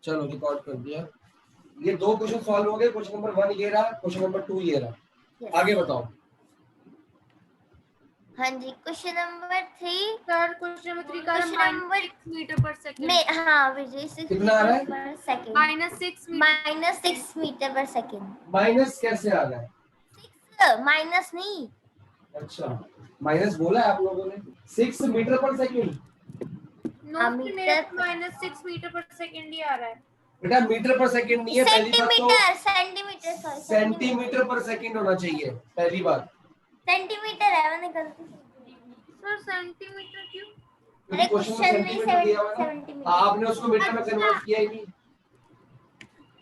चलो रिकॉर्ड कर दिया। ये 2 क्वेश्चन सॉल्व हो गए। क्वेश्चन नंबर 1 ये रहा, क्वेश्चन नंबर 2 ये रहा। Yes. आगे बताओ। हाँ जी, question number 3 sir question number 3 का क्वेश्चन नंबर -6 मीटर पर सेकंड में, हाँ विजय, 6 कितना आ रहा है? मीटर पर सेकंड, -6 मीटर -6 मीटर पर सेकंड। माइनस कैसे आ रहा है? 6 माइनस नहीं, अच्छा माइनस बोला है आप लोगों ने। 6 मीटर पर सेकंड। नोट में मेरा मीटर। -6 मीटर पर सेकंड ही आ रहा है। बेटा मीटर पर सेकंड नहीं है, पहली बात तो सेंटीमीटर, सेंटीमीटर, सॉरी सेंटीमीटर पर सेकंड होना चाहिए पहली बात। सेंटीमीटर है, मैंने गलती से। सर सेंटीमीटर क्यों? अरे क्वेश्चन में क्वेश्चन में सेंटीमीटर दिया हुआ है ना। 70 हाँ, आपने उसको मीटर में कन्वर्ट किया ही नहीं।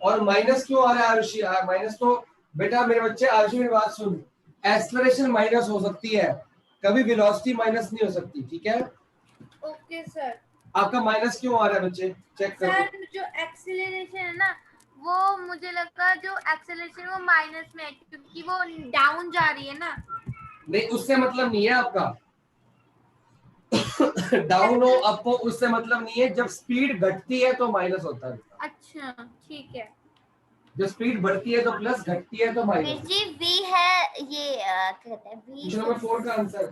और माइनस क्यों आ रहा है आरुषि? माइनस तो बेटा मेरे बच्चे, आरुषि मेरी बात सुन, एक्सेलरेशन माइनस हो सकती है, कभी वेलोसिटी माइनस नहीं हो सकती, ठीक है? Okay sir. आपका माइनस क्यों आ रहा है बच्चे? चेक करो। सर जो एक्सीलरेशन है ना, वो मुझे लगा जो एक्सीलरेशन वो माइनस में है क्योंकि वो डाउन जा रही है ना। नहीं, उससे मतलब नहीं है आपका। डाउन हो अप हो उससे मतलब नहीं है। जब स्पीड घटती है तो माइनस होता है। अच्छा ठीक है। जब स्पीड बढ़ती है तो प्लस, घटती है तो माइनस। जी वी है ये, कहते हैं वी। क्वेश्चन नंबर 4 का आंसर।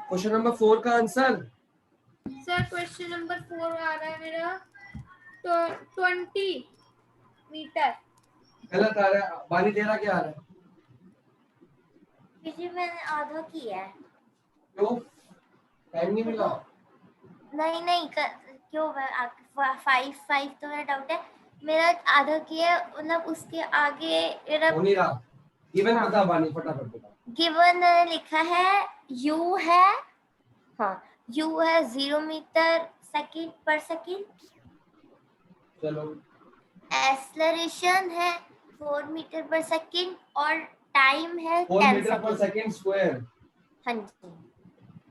क्वेश्चन नंबर 4 का आंसर। सर क्वेश्चन नंबर 4 आ रहा है मेरा तो 20 मीटर। गलत आ रहा है। बानी तेरा क्या आ रहा है? जी मैंने आधा किया है। क्यों? टाइम नहीं मिला? नहीं नहीं क्यों, 5 तो मेरा डाउट है, मेरा आधा किया है, मतलब उसके आगे मेरा हो नहीं रहा। गिवन हाँ। बता बानी, फटाफट बता। गिवन लिखा है u है, हाँ u है 0 मीटर सेकंड पर सेकंड, चलो एक्सेलरेशन है 4 मीटर पर सेकंड और टाइम है 4 10 मीटर पर सेकंड। Second square. हाँ जी,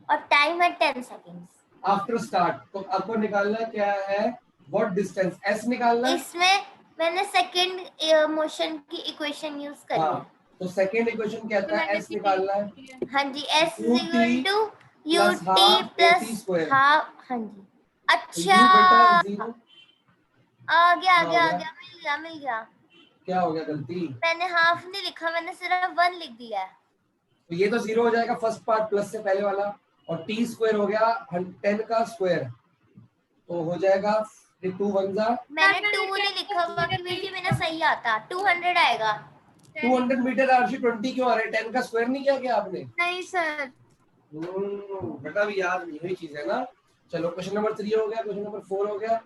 और टाइम है 10 सेकंड्स। आफ्टर स्टार्ट तो आपको निकालना क्या है? व्हाट डिस्टेंस, एस निकालना है। इसमें मैंने सेकंड मोशन की इक्वेशन यूज करी है। तो सेकंड इक्वेशन कहता है एस निकालना है। हाँ जी, s ut ut half plus at square। Half. हाँ जी, अच्छा u बेटा 0 आ गया आ क्या गया हो आ गया? गया, मिल गया मिल गया। क्या हो गया गलती? मैंने हाफ नहीं लिखा, मैंने सिर्फ 1 लिख दिया है। तो ये तो 0 हो जाएगा फर्स्ट पार्ट प्लस से पहले वाला, और t स्क्वायर हो गया 10 का स्क्वायर, तो हो जाएगा 2 1 जा। मैंने 2 नहीं लिखा, बाकी भी मैंने सही आता 200 आएगा। 200 मीटर आरसी 20 क्यों आ रहा है? 10 का स्क्वायर नहीं किया क्या आपने? नहीं सर। बेटा भी याद नहीं हुई चीज है ना। चलो क्वेश्चन नंबर 3 हो गया, क्वेश्चन नंबर 4 हो गया।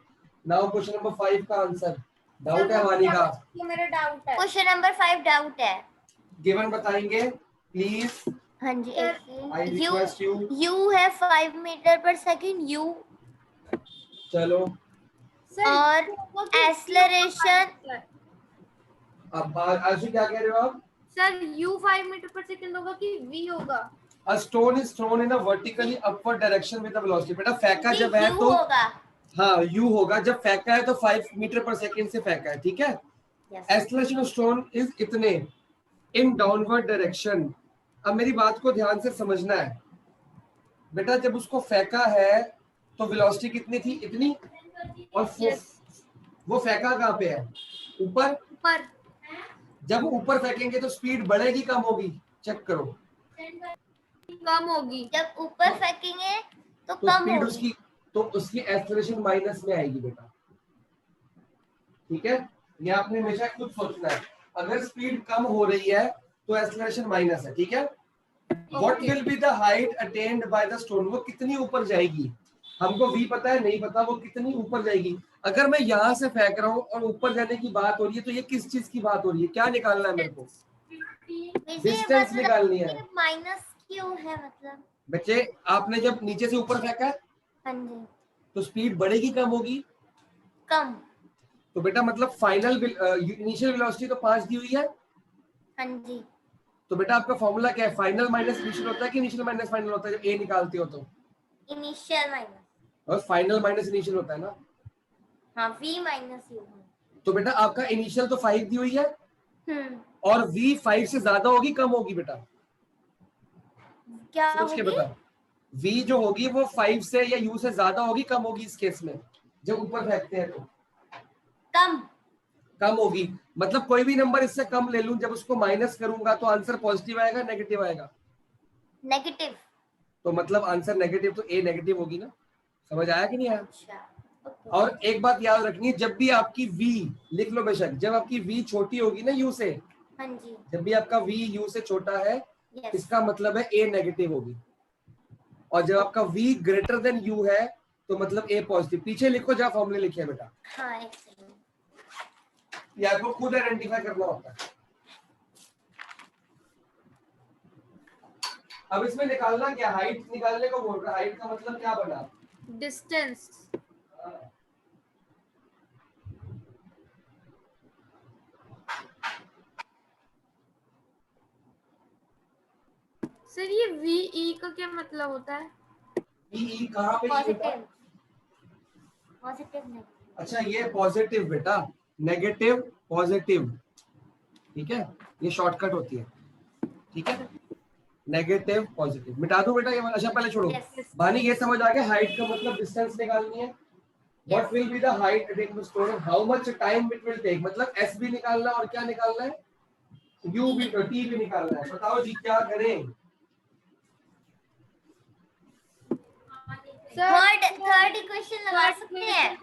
नाउ क्वेश्चन नंबर 5 का आंसर। डाउट है वानी का? ये मेरा डाउट है। क्वेश्चन नंबर 5 डाउट है। गिवन बताएंगे प्लीज। हाँ जी, आई रिक्वेस्ट यू। u है 5 मीटर पर सेकंड u, चलो और एक्सेलरेशन, अब आशु क्या कह रहे हो आप? सर u 5 मीटर पर सेकंड होगा कि v होगा? A stone is thrown in a vertically upward direction with a velocity। बेटा फेंका जब है u तो होगा। हाँ u होगा, जब फेंका है तो 5 मीटर पर सेकंड से फेंका है, ठीक है? एक्सेलरेशन ऑफ स्टोन इज इतने इन डाउनवर्ड डायरेक्शन। अब मेरी बात को ध्यान से समझना है बेटा, जब उसको फेंका है तो वेलोसिटी कितनी थी? इतनी। और वो फेंका कहाँ पे है? ऊपर। ऊपर। जब ऊपर फेंकेंगे तो स्पीड बढ़ेगी कम होगी? चेक करो। कम होगी। जब ऊपर फेंकेंगे तो तो कम स्पीड होगी। उसकी एक्सेलरेशन माइनस में आएगी बेटा, ठीक है? ये आपने हमेशा खुद सोचना है। अगर स्पीड कम हो रही है तो एक्सेलरेशन माइनस है, ठीक है? What will be the height attend by the stone? वो कितनी ऊपर जाएगी? हमको v पता है, नहीं पता वो कितनी ऊपर जाएगी। अगर मैं यहाँ से फेंक रहा हूँ और ऊपर जाने की बात हो रही है तो ये किस चीज की बात हो रही है? क्या निकालना है मेरे को? डिस्टेंस निकालनी है। माइनस क्यों है मतलब? बच्चे आपने जब नीचे से ऊपर फेंका है हाँ जी, तो स्पीड बढ़ेगी कम होगी? कम। तो बेटा मतलब फाइनल इनिशियल वेलोसिटी तो 5 दी हुई है। हाँ जी, तो बेटा आपका फॉर्मूला क्या है? फाइनल माइनस इनिशियल होता है कि इनिशियल माइनस फाइनल होता है? जब ए निकालते हो तो इनिशियल माइनस, और फाइनल माइनस इनिशियल होता है ना। हाँ v माइनस u। तो बेटा आपका इनिशियल तो 5 दी हुई है हम्म, और v 5 से ज्यादा होगी कम होगी बेटा? क्या सोच के होगी? बता। v जो होगी वो 5 से या u से ज्यादा होगी, कम होगी इस केस में, जब ऊपर फेंकते हैं तो कम होगी। मतलब कोई भी नंबर इससे कम ले लूं, जब उसको माइनस करूंगा तो आंसर पॉजिटिव आएगा नेगेटिव आएगा? नेगेटिव। तो मतलब आंसर नेगेटिव, तो ए नेगेटिव होगी ना। समझ आया कि नहीं आया? अच्छा और एक बात याद रखनी है, जब भी आपकी v, लिख लो बेशक, जब आपकी v छोटी होगी ना u से, हाँ जी जब भी आपका v u से छोटा है, यस इसका मतलब है a नेगेटिव होगी। और जब आपका v ग्रेटर देन u है तो मतलब a पॉजिटिव। पीछे लिखो जहाँ फॉर्मूले लिखे हैं बेटा, हाँ एक सेकंड। ये आपको खुद आइडेंटिफाई करना होता है। अब इसमें निकालना क्या, हाइट निकालने को बोल रहा है। हाइट का मतलब क्या बना? डिस्टेंस। सर ये VE का क्या मतलब होता है? VE कहाँ पे use होता है? पॉजिटिव पॉजिटिव नहीं। अच्छा ये पॉजिटिव बेटा, नेगेटिव पॉजिटिव, ठीक है, ये शॉर्टकट होती है, ठीक है। नेगेटिव पॉजिटिव मिटा दो बेटा ये वाला। अच्छा पहले छोड़ो, Yes. बानी ये समझ आ गया, हाइट का मतलब डिस्टेंस निकालनी है। What will be the height attain to store, how much time it will take, मतलब एस भी निकालना और क्या निकालना है, यू भी, टी भी निकालना है। बताओ जी क्या करें? थर्ड इक्वेशन लगा सकते हैं।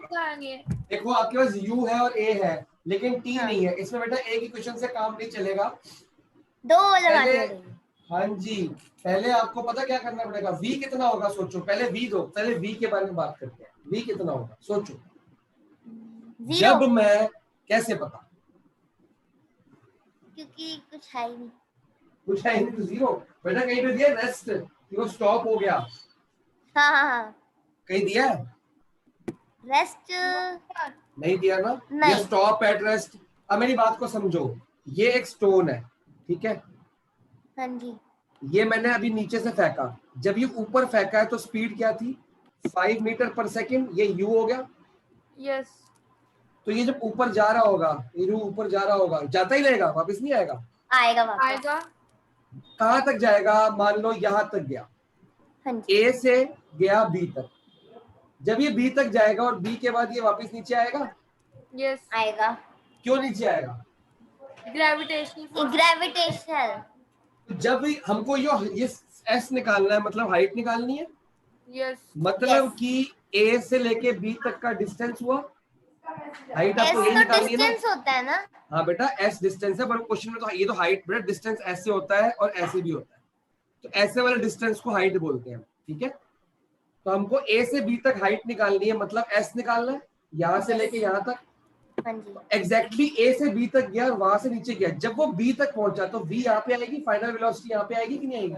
देखो आपके पास u है और a है, लेकिन t हाँ। नहीं है इसमें बेटा। एक इक्वेशन से काम नहीं चलेगा, दो लगा पहले, दो। हाँ जी, पहले आपको पता क्या करना पड़ेगा, v कितना होगा सोचो। पहले v दो, पहले v के बारे में बात करते हैं। v कितना होगा सोचो। जब मैं, कैसे पता? क्योंकि कुछ है ही नहीं। कुछ है नहीं तो जीरो बेटा। कहीं पे दिया रेस्ट, वो स्टॉप हो गया, हाँ कहीं दिया है? रेस्ट नहीं दिया ना, नहीं। ये स्टॉप एट रेस्ट। अब मेरी बात को समझो, ये एक स्टोन है, ठीक है, हाँ जी ये मैंने अभी नीचे से फेंका, जब ये ऊपर फेंका है तो स्पीड क्या थी, 5 मीटर पर सेकेंड, ये u हो गया। यस। तो ये जब ऊपर जा रहा होगा, ये ऊपर जा रहा होगा, जाता ही रहेगा, वापस नहीं आएगा। आएगा वापस। आएगा। कहाँ तक जाएगा? मान लो यहाँ तक गया, हाँ जी a से गया b तक। जब ये b तक जाएगा और b के बाद ये वापस नीचे आएगा, यस आएगा। क्यों नीचे आएगा? ग्रेविटेशनल। जब हमको ये s निकालना है, मतलब हाइट निकालनी है, यस। मतलब Yes. कि a से लेके b तक का डिस्टेंस हुआ, हाइट आपको ये एस तो निकालनी है ना। डिस्टेंस होता है ना। हाँ बेटा s डिस्टेंस है, पर क्वेश्चन में तो ये तो हाइट बेटा, डिस्टेंस ऐसे होता है और ऐसे भी होता है, तो ऐसे वाले डिस्टेंस को हाइट बोलते हैं, ठीक है। तो हमको a से b तक हाइट निकालनी है, मतलब s निकालना है, यहाँ से लेके यहाँ तक। हाँ जी एग्जैक्टली a से b तक गया और वहां से नीचे गया, जब वो b तक पहुंचा तो v यहाँ पे आएगी, फाइनल वेलोसिटी यहाँ पे आएगी कि नहीं आएगी?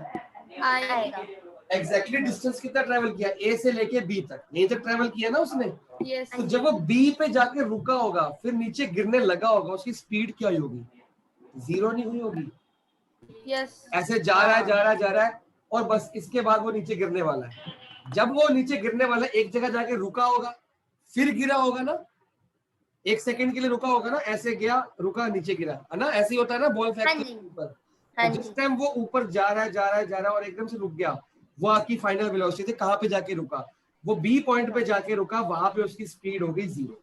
आएगा। एग्जैक्टली डिस्टेंस कितना ट्रेवल किया, a से लेके b तक, यहीं तक ट्रेवल किया ना उसने। यस। तो जब वो b पे जाके रुका होगा, फिर नीचे गिरने लगा होगा, उसकी स्पीड क्या होगी? जीरो नहीं हुई होगी। यस। ऐसे जा रहा है जा रहा है जा रहा है, और बस इसके बाद वो नीचे गिरने वाला है। जब वो नीचे गिरने वाला है, एक जगह जाके रुका होगा, फिर गिरा होगा ना, 1 सेकंड के लिए रुका होगा ना, ऐसे गया रुका नीचे गिरा, है ना, ऐसे ही होता है ना बॉल हाँ फेंकते जी ऊपर। हाँ तो जिस जी टाइम वो ऊपर जा रहा है जा रहा है जा रहा है और एकदम से रुक गया, वो आपकी फाइनल वेलोसिटी थी, कहाँ पे जाके रुका, वो बी पॉइंट पे जाके रुका, वहां पे उसकी स्पीड हो गई 0।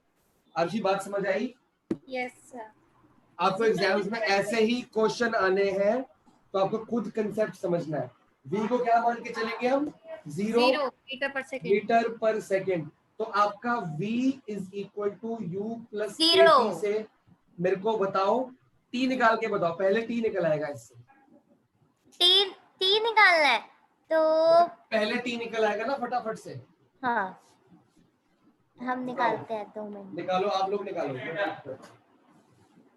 अर्शी बात समझ आई? Yes sir. आपको एग्जाम्स में ऐसे ही क्वेश्चन आने हैं, तो आपको खुद कंसेप्ट समझना है। v को क्या मान के चलेंगे हम? 0 मीटर पर सेकेंड। तो आपका v इज equal to u plus Zero. kt से मेरे को बताओ, t निकाल के बताओ, पहले t निकल आएगा इससे। टी निकालना है तो पहले t निकल आएगा ना फटाफट से। हाँ हम निकालते हैं 2 मिनट। निकालो, आप लोग निकालो।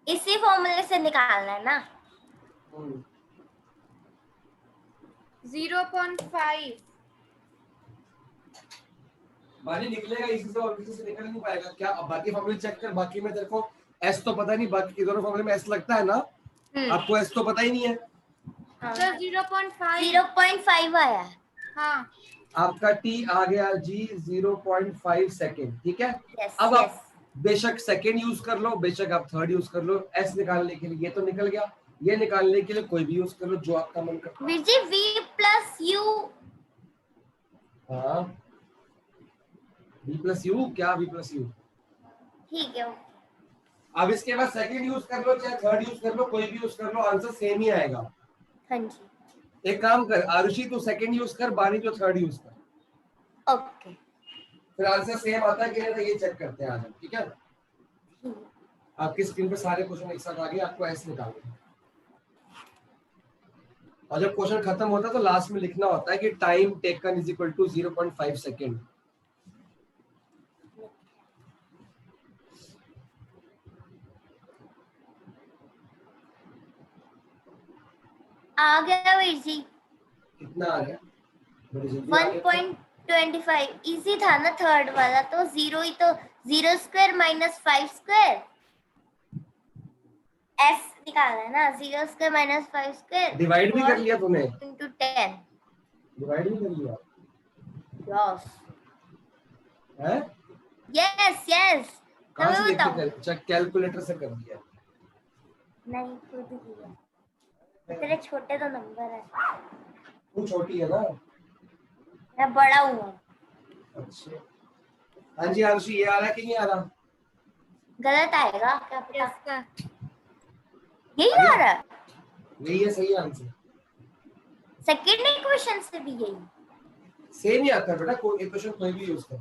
इसी फॉर्मूले से निकालना है ना। 0.5। बानी निकलेगा इसी से और किसी से निकल नहीं पाएगा क्या? अब बाकी फॉर्मूले चेक कर, बाकी में तेरे को s तो पता नहीं, बाकी दोनों फॉर्मूले में s लगता है ना, आपको s तो पता ही नहीं है। सर 0.5। 0.5 आया। हाँ। आपका t आ गया जी 0.5 सेकेंड, ठीक है। यस अब यस। आप बेशक सेकेंड यूज कर लो, बेशक आप थर्ड यूज कर लो, s निकालने के लिए ये तो निकल गया, ये निकालने के लिए कोई भी यूज कर लो जो आपका मन करता है। Veer ji v plus u हाँ v प्लस यू, क्या v प्लस यू? ठीक है अब इसके बाद सेकंड यूज कर लो चाहे थर्ड यूज कर लो, कोई भी यूज कर लो, आंसर सेम ही आएगा। हाँ जी एक काम कर आरुषि, तू सेकंड यूज कर, बानी तो थर्ड यूज कर, ओके फिर आंसर सेम आता है कि नहीं तो ये चेक करते हैं आज हम, ठीक है? आपकी स्क्रीन पे सारे क्वेश्चन एक साथ आ गए, आपको ऐसे निकालना है और जब क्वेश्चन खत्म होता है तो लास्ट में लिखना होता है कि time taken is equal to 0.5 second. आ गया वीर जी कितना आ गया? बड़ी जल्दी आ गया। 1.25 इजी था ना थर्ड वाला, तो 0 ही तो 0 स्क्वायर माइनस 5 स्क्वायर एस निकाला है ना, 0 स्क्वायर माइनस 5 स्क्वायर डिवाइड भी कर लिया तूने? into 10 डिवाइड भी कर लिया यस है? यस यस कहाँ से मैं देख के बताऊं कर? अच्छा कैलकुलेटर से कर दिया। नहीं खुद किया, तेरे छोटे तो नंबर है, तू छोटी है ना। मैं बड़ा हूँ। अच्छा हाँ जी आरुषि, ये आ रहा है कि नहीं आ रहा? गलत आएगा क्या पता, इसका यही आ रहा है यही है सही आंसर। सेकंड इक्वेशन से भी यही। सेम ही आता है बेटा, कोई इक्वेशन कोई भी यूज कर।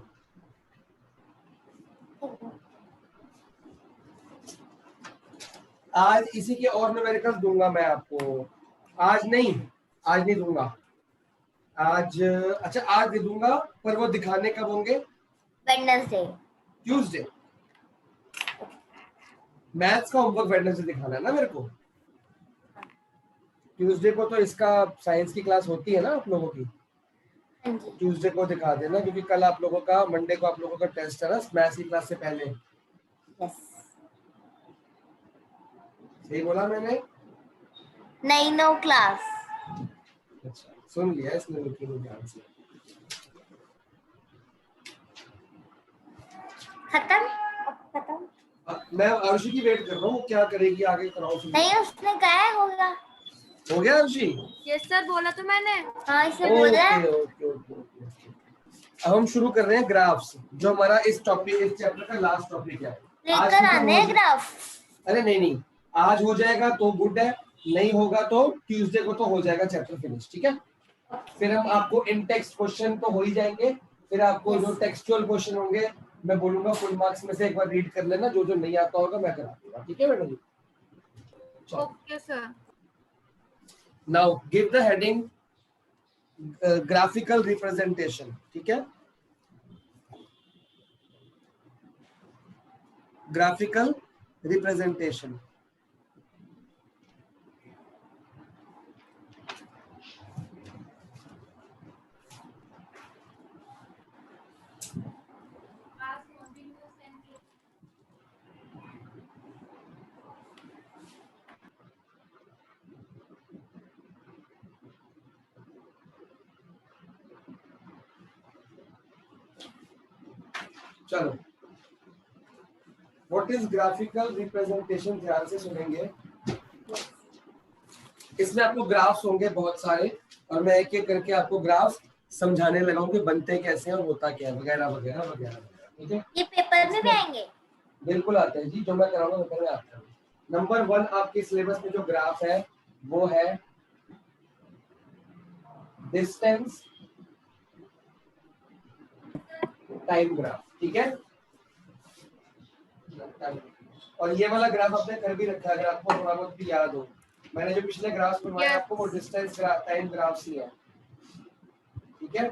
आज इसी के और न्यूमेरिकल्स दूंगा मैं आपको, आज नहीं दूंगा आज। अच्छा आज दे दूंगा, पर वो दिखाने कब होंगे? Wednesday Tuesday. मैथ्स का होमवर्क वेडनेसडे दिखाना है ना मेरे को। ट्यूसडे को तो इसका साइंस की क्लास होती है ना आप लोगों की, हाँ जी ट्यूसडे को दिखा देना, क्योंकि कल आप लोगों का, मंडे को आप लोगों का टेस्ट है ना मैथ्स की क्लास से पहले। यस सही बोला मैंने? नहीं नो क्लास अच्छा सुन लिया इसने, लिखी हुई ध्यान से। खत्म अब खत्म मैं आरुषि की वेट कर रहा हूँ, क्या करेगी आगे, कराओ शुरू। नहीं उसने कहा है होगा। हो गया आरुषि? यस सर बोला तो मैंने। हाँ इसे बोला है। Okay okay okay okay. अब हम शुरू कर रहे हैं ग्राफ्स, जो हमारा इस टॉपिक, इस चैप्टर का लास्ट टॉपिक है। आज लेकर खत्म आने हो ग्राफ। अरे नहीं, आज हो जाएगा तो गुड है, नहीं होगा तो ट्यूसडे को तो हो जाएगा चैप्टर फिनिश, ठीक है? फिर हम आपको इन टेक्स्ट क्वेश्चन तो हो ही जाएंगे, फिर आपको जो टेक्सचुअल क्वेश्चन होंगे मैं बोलूंगा फुल मार्क्स में से एक बार रीड कर लेना, जो जो नहीं आता होगा मैं करा दूंगा, ठीक है मैडम जी? Okay sir. Now give the heading graphical representation, ठीक है? Graphical representation. चलो व्हाट इज ग्राफिकल रिप्रेजेंटेशन, ध्यान से सुनेंगे। इसमें आपको ग्राफ्स होंगे बहुत सारे, और मैं एक एक करके आपको ग्राफ्स समझाने लगा हूं कि बनते कैसे हैं और होता क्या है, वगैरह वगैरह वगैरह, ठीक है? ये पेपर में भी आएंगे। बिल्कुल आते हैं जी, जो मैं कराऊंगा वो करने आता है। नंबर 1 आपके सिलेबस में जो ग्राफ है वो है डिस्टेंस टाइम ग्राफ, ठीक है? और ये वाला ग्राफ आपने कर भी रखा है, अगर आपको थोड़ा बहुत भी याद हो। मैंने जो पिछले ग्राफ बनवाए आपको वो डिस्टेंस टाइम ग्राफ्स ही है, ठीक है?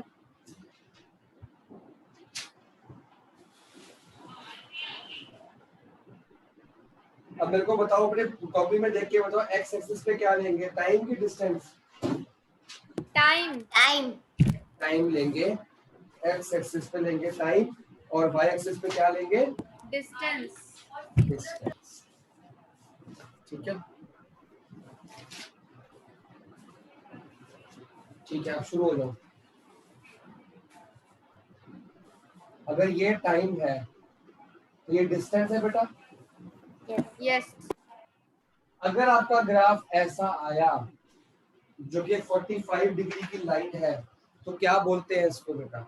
अब मेरे को बताओ, अपने कॉपी में देख के बताओ, एक्स एक्सिस पे क्या लेंगे, टाइम की डिस्टेंस? टाइम टाइम टाइम लेंगे, एक्स एक्सिस पे लेंगे टाइम, और वाई एक्सिस पे क्या लेंगे? डिस्टेंस। डिस्टेंस, ठीक है? ठीक है, आप शुरू हो जाओ। अगर ये टाइम है तो ये डिस्टेंस है बेटा। यस। अगर आपका ग्राफ ऐसा आया जो कि 45 डिग्री की लाइन है, तो क्या बोलते हैं इसको बेटा?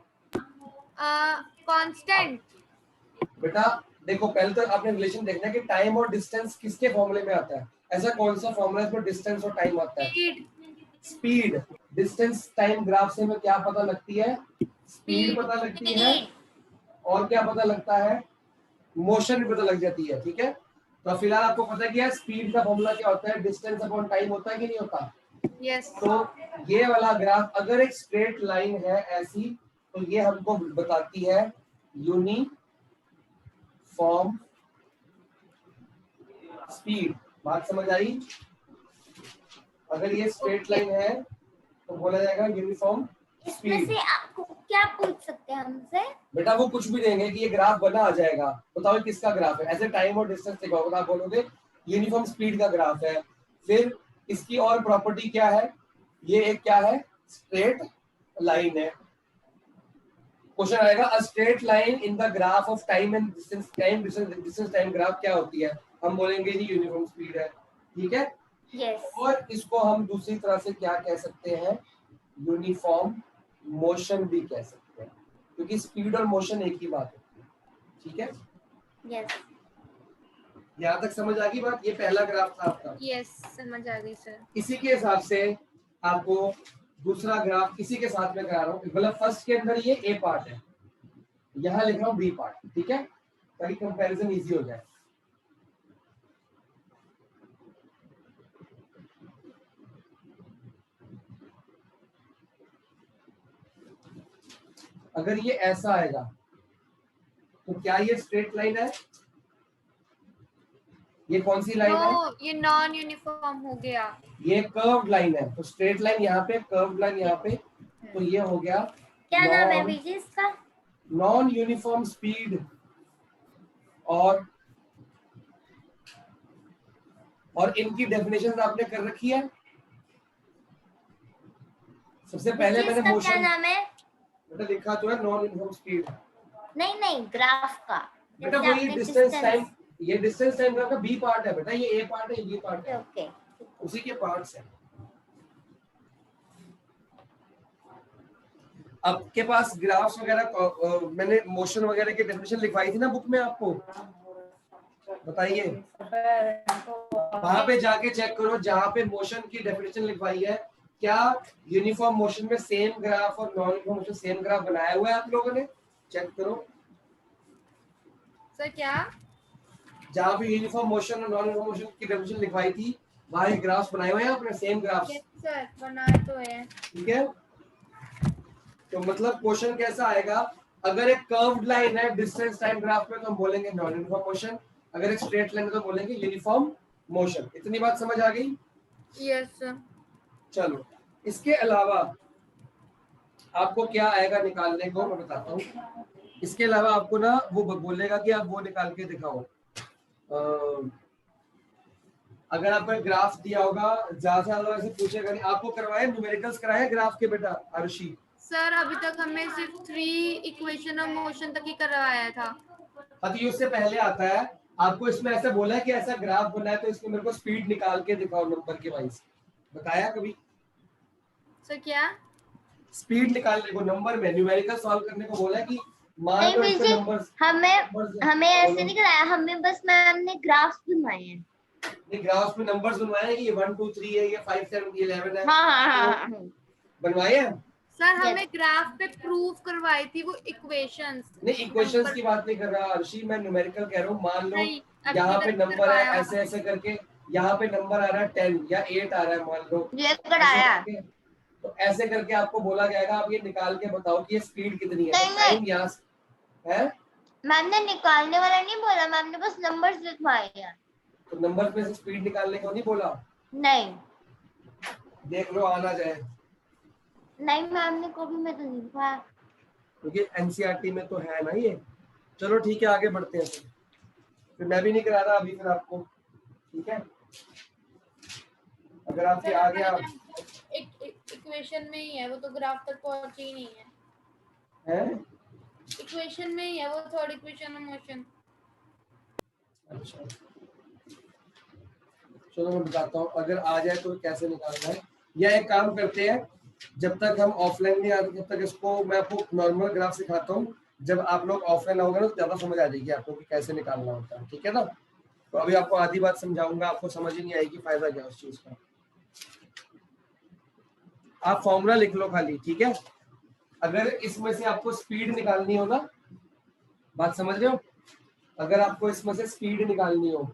कांस्टेंट। बेटा देखो, पहले तो आपने रिलेशन देखना है कि टाइम और डिस्टेंस किसके फॉर्मूले में आता है। ऐसा कौन सा फॉर्मूला है इसमें डिस्टेंस और टाइम आता है? Speed. Speed. Distance time graph से हमें क्या पता लगती है? Speed Speed. पता लगती है। और क्या पता लगता है? मोशन भी पता लग जाती है। ठीक है, तो फिलहाल आपको पता है कि यार स्पीड का फॉर्मूला क्या होता है, डिस्टेंस अपॉन टाइम होता है कि नहीं होता? यस। तो ये वाला ग्राफ अगर एक स्ट्रेट लाइन है ऐसी, तो ये हमको बताती है यूनिफॉर्म स्पीड। बात समझ आई? अगर ये स्ट्रेट लाइन है तो बोला जाएगा यूनिफॉर्म इसमें स्पीड। से आपको क्या पूछ सकते हैं हमसे? बेटा वो कुछ भी देंगे कि ये ग्राफ बना आ जाएगा, बताओ ये किसका ग्राफ है। ऐसे टाइम और डिस्टेंस दिखाओ, आप बोलोगे यूनिफॉर्म स्पीड का ग्राफ है। फिर इसकी और प्रॉपर्टी क्या है? ये एक क्या है? स्ट्रेट लाइन है। क्वेश्चन आएगा a straight line in the graph of time and distance, time distance time graph क्या होती है? हम बोलेंगे जी यूनिफॉर्म स्पीड है। ठीक है, यस। और इसको हम दूसरी तरह से क्या कह सकते हैं? यूनिफॉर्म मोशन भी कह सकते हैं, क्योंकि स्पीड और मोशन एक ही बात होती है। ठीक है, यस। यहाँ तक समझ आ गई बात? ये पहला ग्राफ था आपका। यस, समझ आ गई सर। इसी के हिसाब से आपको दूसरा ग्राफ इसी के साथ में करा रहा हूँ। मतलब फर्स्ट के अंदर ये ए पार्ट है, यहाँ लिख रहा हूँ बी पार्ट। ठीक है, ताकि कंपैरिजन इजी हो जाए। अगर ये ऐसा आएगा तो क्या ये स्ट्रेट लाइन है? ये कौन सी लाइन है? ये नॉन यूनिफॉर्म हो गया। ये कर्व्ड लाइन है। तो स्ट्रेट लाइन यहाँ पे, कर्व्ड लाइन यहाँ पे, तो ये हो गया क्या नाम है विजय इसका? Non uniform speed. और इनकी डेफिनेशन आपने कर रखी है। सबसे पहले मैंने इसका क्या मोशन नाम है? बेटा लिखा तो है नॉन यूनिफॉर्म स्पीड। नहीं नहीं, ग्राफ का। बेटा जैसे वही आपने डिस्टेंस टाइम, ये डिस्टेंस टाइम ग्राफ का बी पार्ट है बेटा। ये ए पार्ट है, ये बी पार्ट है, ओके। उसी के पार्ट्स है। आपके पास ग्राफ्स वगैरह मैंने मोशन वगैरह की डेफिनेशन लिखवाई थी ना बुक में आपको, बताइए। वहां पे जाके चेक करो जहां पे मोशन की डेफिनेशन लिखवाई है, क्या यूनिफॉर्म मोशन में सेम ग्राफ और non uniform motion same graph बनाया हुआ है आप लोगों ने? चेक करो। सर क्या? जहां पे यूनिफॉर्म मोशन और नॉन यूनिफॉर्म मोशन की डेफिनेशन लिखवाई थी, वहां एक ग्राफ्स बनाए हुए हैं आपने, सेम ग्राफ्स। यस सर, बनाए तो है। ठीक है, तो मतलब क्वेश्चन कैसा आएगा? अगर एक कर्व्ड लाइन है डिस्टेंस टाइम ग्राफ में तो हम बोलेंगे नॉन यूनिफॉर्म मोशन, अगर एक स्ट्रेट लाइन है तो बोलेंगे यूनिफॉर्म मोशन। इतनी बात समझ आ गई? Yes sir. चलो, इसके अलावा आपको क्या आएगा निकालने को, मैं बताता हूँ। इसके अलावा आपको ना वो बोलेगा कि आप वो निकाल के दिखाओ। अगर आपको ग्राफ दिया होगा, ज्यादा से ज्यादा ऐसे पूछेगा नहीं। आपको करवाए न्यूमेरिकल्स कराए ग्राफ के बेटा आरुषि? सर अभी तक हमें सिर्फ 3 इक्वेशन ऑफ मोशन तक ही करवाया था। अति उससे पहले आता है आपको, इसमें ऐसा बोला है कि ऐसा ग्राफ बना है तो इसमें मेरे को स्पीड निकाल के दिखाओ नंबर के वाइज। बताया कभी? सर क्या? स्पीड निकालने को नंबर में न्यूमेरिकल सॉल्व करने को बोला है कि मान नहीं लो इसमें विजय, नंबर्स हमें ऐसे नहीं कराया, हमें बस मैम ने ग्राफ्स बनवाए हैं। नहीं, ग्राफ्स में नंबर्स बनवाए हैं कि ये 1 2 3 है, ये 5 7 ये 11 है। हाँ। बनवाए हैं? सर हमें ग्राफ पे प्रूफ करवाई थी वो इक्वेशंस। नहीं, इक्वेशंस की बात नहीं कर रहा अर्शी, मैं न्यूमेरिकल कह रहा हूँ। मान लो नहीं, अभी यहाँ पे तक नंबर है करवाया ऐसे ऐसे करके, यहाँ पे नंबर आ रहा है 10 या 8 आ रहा है मान लो, ये ऐसे कराया। करके, तो ऐसे करके आपको बोला जाएगा आप ये निकाल के बताओ कि ये स्पीड कितनी है। नहीं, तो टाइम यहाँ है, मैम ने निकालने वाला नहीं बोला, मैम ने बस नंबर्स लिखवाए हैं। तो नंबर में से स्पीड निकालने को नहीं बोला? नहीं देख लो आना जाए, नहीं, मैम ने कभी में तो नहीं लिखवाया। क्योंकि एनसीईआरटी में तो है ना ये। चलो ठीक है, आगे बढ़ते हैं। फिर मैं भी नहीं करा रहा अभी फिर आपको। ठीक है, अगर आपके आ गया इक्वेशन में ही है वो, तो ग्राफ तक पहुंची ही नहीं है। है। इक्वेशन में ही है वो, थर्ड इक्वेशन ऑफ मोशन। अच्छा चलो मैं बताता हूँ, अगर आ जाए तो कैसे निकालना है। या एक काम करते हैं, जब तक हम ऑफलाइन नहीं आते तब तक इसको मैं आपको नॉर्मल ग्राफ सिखाता हूँ। जब आप लोग ऑफलाइन आओगे ना तो ज्यादा समझ आ जाएगी आपको कि कैसे निकालना होता है, ठीक है ना। तो अभी आपको आधी बात समझाऊंगा, आपको समझ ही नहीं आएगी, फायदा क्या उस चीज का। आप फॉर्मूला लिख लो खाली, ठीक है। अगर इसमें से आपको स्पीड निकालनी हो ना, बात समझ रहे हो, अगर आपको इसमें से स्पीड निकालनी हो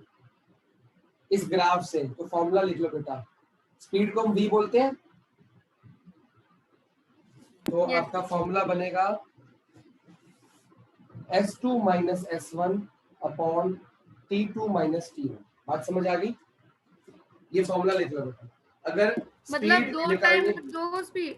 इस ग्राफ से तो फॉर्मूला लिख लो बेटा। स्पीड को हम v बोलते हैं, तो Yes. आपका फॉर्मूला बनेगा s2 minus s1 upon t2 minus t1। बात समझ आ गई, ये फॉर्मूला लिख लो बेटा। अगर मतलब स्पीड दो निकालनी, टाइम दो स्पीड।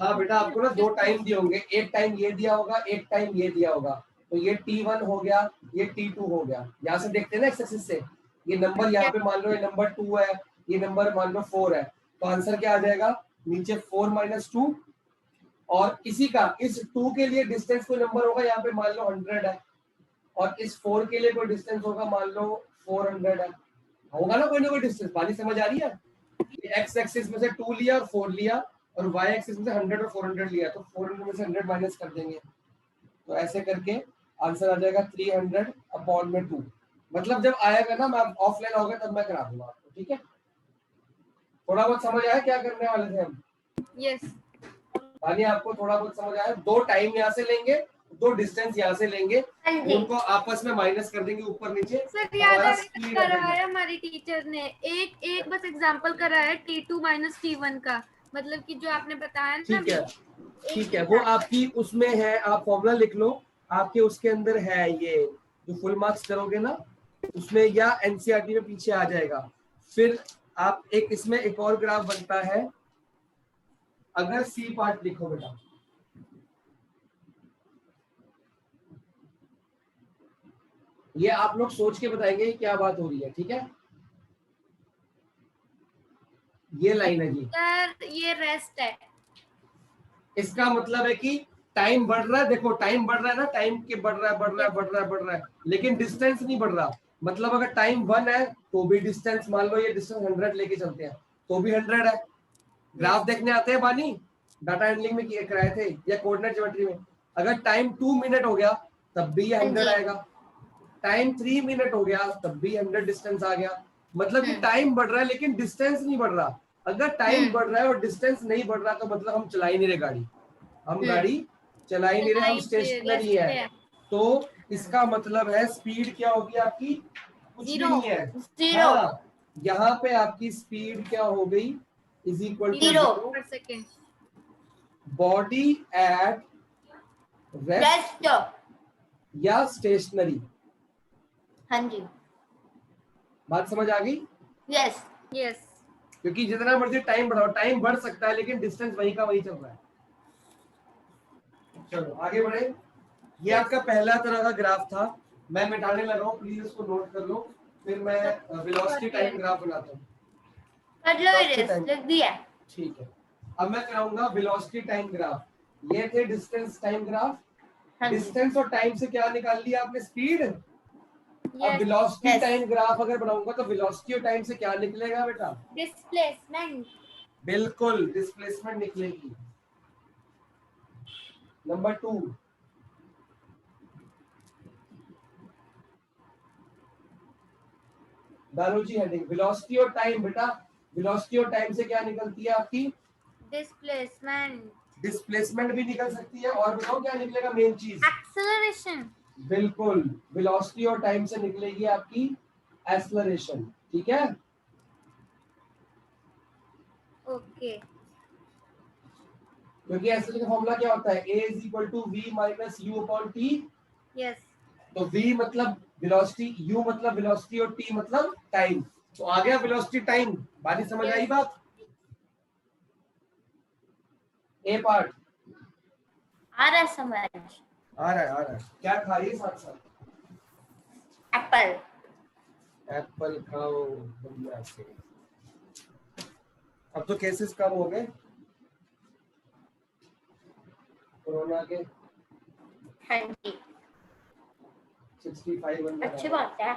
हाँ बेटा आपको ना दो टाइम दिए होंगे, एक टाइम ये दिया होगा, एक टाइम ये दिया होगा। तो ये t1 हो गया, ये t2 हो गया। यहाँ से देखते हैं ना एक्स एक्सिस से, ये नंबर यहाँ पे मान लो ये नंबर 2 है, ये नंबर मान लो 4 है, तो आंसर क्या आ जाएगा, नीचे 4 माइनस 2। और इसी का इस 2 के लिए डिस्टेंस कोई नंबर होगा, यहाँ पे मान लो 100 है, और इस 4 के लिए कोई डिस्टेंस होगा, मान लो 400 है, होगा ना कोई ना कोई डिस्टेंस। बात समझ आ रही है। एक्स एक्सिस में से 2 लिया और 4 लिया, और वाई एक्सिस में से 100 और 400 लिया, तो 400 में से 100 माइनस कर देंगे, तो ऐसे करके आंसर आ जाएगा 300 अपॉन में 2। मतलब जब आएगा ना, मैं ऑफलाइन होगा तब मैं करा दूंगा आपको, ठीक है। थोड़ा बहुत समझ आया क्या करने वाले थे हम? यस। यानी आपको थोड़ा बहुत समझ आया। दो टाइम यहाँ से लेंगे, दो डिस्टेंस यहाँ से लेंगे, हाँ जी। उनको आपस में माइनस कर देंगे ऊपर नीचे, सर याद हमारा है स्पीड आ कराया जाएगा। हमारी टीचर ने, एक बस एग्जांपल कराया है T2 माइनस T1 का, मतलब कि जो आपने बताया ना ठीक है, अभी, ठीक एक है, वो example। आपकी उसमें है, आप फॉर्मूला लिख लो, आपके उसके अंदर है ये, जो फुल मार्क्स करोगे ना उसमें, या एनसीईआरटी में पीछे आ जाएगा। फिर आप एक इसमें एक और ग्राफ बनता है, अगर सी पार्ट लिखो बेटा, ये आप लोग सोच के बताएंगे क्या बात हो रही है, ठीक है। ये लाइन है जी, सर ये रेस्ट है। इसका मतलब है कि टाइम बढ़ रहा है, देखो टाइम बढ़ रहा है ना, टाइम के बढ़ रहा है बढ़ रहा है बढ़ रहा है बढ़ रहा है, लेकिन डिस्टेंस नहीं बढ़ रहा। मतलब अगर टाइम 1 है तो भी डिस्टेंस, मान लो ये डिस्टेंस 100 लेके चलते हैं तो भी 100 है। ग्राफ देखने आते हैं बानी, डाटा हैंडलिंग में किए कराए थे या कोऑर्डिनेट ज्योमेट्री में। अगर टाइम 2 मिनट हो गया तब भी ये हाँ 100 जी। आएगा, टाइम 3 मिनट हो गया तब भी 100 डिस्टेंस आ गया। मतलब कि टाइम बढ़ रहा है लेकिन डिस्टेंस नहीं बढ़ रहा। अगर टाइम बढ़ रहा है और डिस्टेंस नहीं बढ़ रहा तो मतलब हम चला ही नहीं रहे गाड़ी, हम गाड़ी चला ही नहीं रहे, हम स्टेशनरी है। तो इसका मतलब है स्पीड क्या होगी आपकी, कुछ भी नहीं है। जीरो हाँ, यहाँ पे आपकी स्पीड क्या हो गई, इज इक्वल टू Zero. पर second. Body at rest rest. या स्टेशनरी। हाँ जी। बात समझ आ गई। यस। यस। क्योंकि जितना मर्जी टाइम बढ़ाओ, टाइम बढ़ सकता है लेकिन डिस्टेंस वही का वही चल रहा है। चलो आगे बढ़े। ये आपका पहला तरह का ग्राफ था, मैं मिटाने लगा हूँ, प्लीज इसको नोट कर लो, फिर मैं वेलोसिटी टाइम ग्राफ बनाता हूँ। कर लो Velocity इरेज, time. लिख दिया। ठीक है, अब मैं कराऊंगा वेलोसिटी टाइम ग्राफ। ये थे डिस्टेंस टाइम ग्राफ। हाँ जी। डिस्टेंस और टाइम से क्या निकाल लिया आपने, स्पीड। अब yes. Velocity Yes. Time graph अगर बनाऊंगा तो वेलोसिटी और टाइम से क्या निकलेगा बेटा, डिस्प्लेसमेंट। बिल्कुल डिस्प्लेसमेंट निकलेगी। नंबर 2, दारू जी हेडिंग, वेलोसिटी और टाइम बेटा, वेलोसिटी और टाइम से क्या निकलती है आपकी, डिस्प्लेसमेंट। डिस्प्लेसमेंट भी निकल सकती है, और बताओ क्या निकलेगा मेन चीज, एक्सेलरेशन। बिल्कुल वेलोसिटी और टाइम से निकलेगी आपकी एक्सेलरेशन, ठीक है। ओके। क्योंकि एक्सेलरेशन का फॉर्मूला क्या होता है, a is equal to v minus u upon t। Yes. तो v मतलब वेलोसिटी, u मतलब वेलोसिटी और t मतलब टाइम। तो आ गया वेलोसिटी टाइम। बात समझ आई बात, ए पार्ट आ रहा है समझ। आ रहा है, आ रहा है। क्या खा रही है साथ साथ, एप्पल। एप्पल खाओ बढ़िया से। अब तो केसेस कम हो गए कोरोना के, हाँ जी, 65 अंदर अच्छी आ बात है।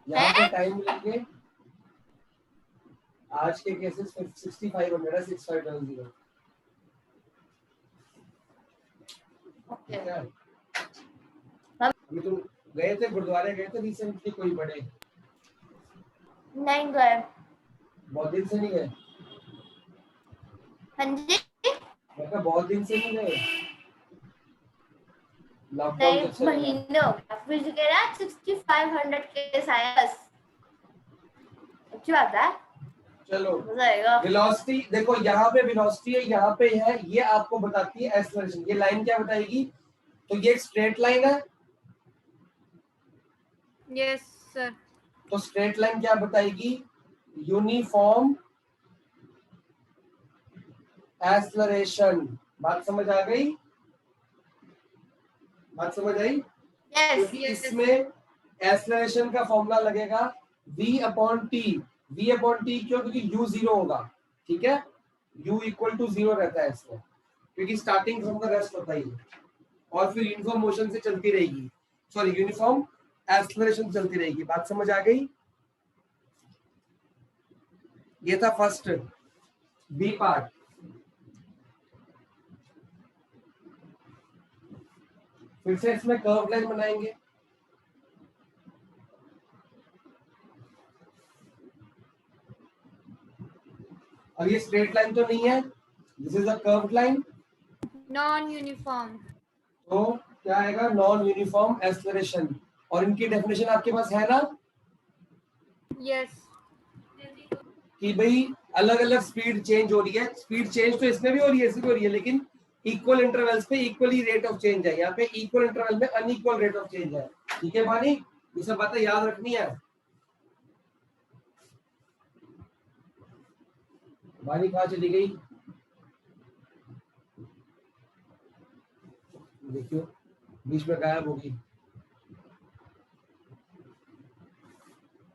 यहाँ पे टाइम लेंगे, आज के केसेस 6500 है 6500। ओके ठीक है, अभी तुम गए थे गुरुद्वारे, गए थे रिसेंटली कोई बड़े? नहीं गए। बहुत दिन से नहीं गए? हाँ जी, मैं कहा बहुत दिन से नहीं गए, लॉकडाउन नहीं जब से लगा। महीने हो गया। फिर से कह रहा है 6500 केस आया बस। अच्छी बात है, चलो मजा आएगा। वेलोसिटी देखो, यहाँ पे वेलोसिटी है, यहाँ पे है, ये आपको बताती है एक्सेलरेशन। ये लाइन क्या बताएगी? तो ये एक स्ट्रेट लाइन है, यस सर। तो स्ट्रेट लाइन क्या बताएगी? Uniform acceleration. बात समझ आ गई? बात समझ आई? यस क्योंकि इसमें एक्सेलरेशन का फॉर्मूला लगेगा v/t। v/t क्यों? क्योंकि u 0 होगा, ठीक है, u इक्वल टू 0 रहता है इसमें, क्योंकि स्टार्टिंग फ्रॉम द रेस्ट होता ही है, और फिर यूनिफॉर्म मोशन से चलती रहेगी, सॉरी यूनिफॉर्म एक्सेलरेशन चलती रहेगी। बात समझ आ गई? ये था फर्स्ट बी पार्ट। फिर से इसमें कर्व लाइन बनाएंगे। अब ये स्ट्रेट लाइन तो नहीं है, this is a curved line, non uniform. तो क्या आएगा? Non uniform acceleration. और इनकी डेफिनेशन आपके पास है ना, यस। कि भाई अलग अलग स्पीड चेंज हो रही है। स्पीड चेंज तो इसमें भी हो रही है, इसमें भी हो रही है, लेकिन इक्वल इंटरवल्स पे इक्वली रेट ऑफ चेंज है। यहाँ पे इक्वल इंटरवल में अनइक्वल रेट ऑफ चेंज है। ठीक है बानी, ये सब बातें याद रखनी है। बानी कहाँ चली गई? देखियो बीच में गायब होगी।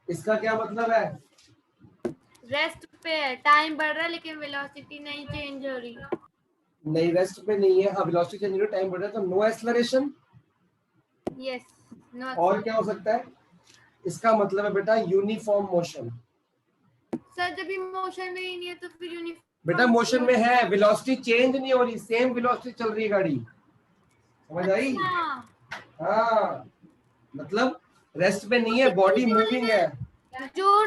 इसका क्या मतलब है? रेस्ट पे है, टाइम बढ़ रहा है लेकिन वेलोसिटी नहीं चेंज हो रही। नहीं, रेस्ट पे नहीं है। हाँ, वेलोसिटी चेंज हो रही है, टाइम बढ़ रहा है, तो नो एक्सेलरेशन। यस। नो। और क्या हो सकता है? इसका मतलब है बेटा यूनिफॉर्म मोशन। सर जब भी मोशन में ही नहीं है तो फिर यूनिफॉर्म। बेटा मोशन में है, वेलोसिटी चेंज नहीं हो रही, सेम वेलोसिटी चल रही है गाड़ी। समझ आई? हाँ, मतलब रेस्ट पे नहीं है, बॉडी मूविंग है। जो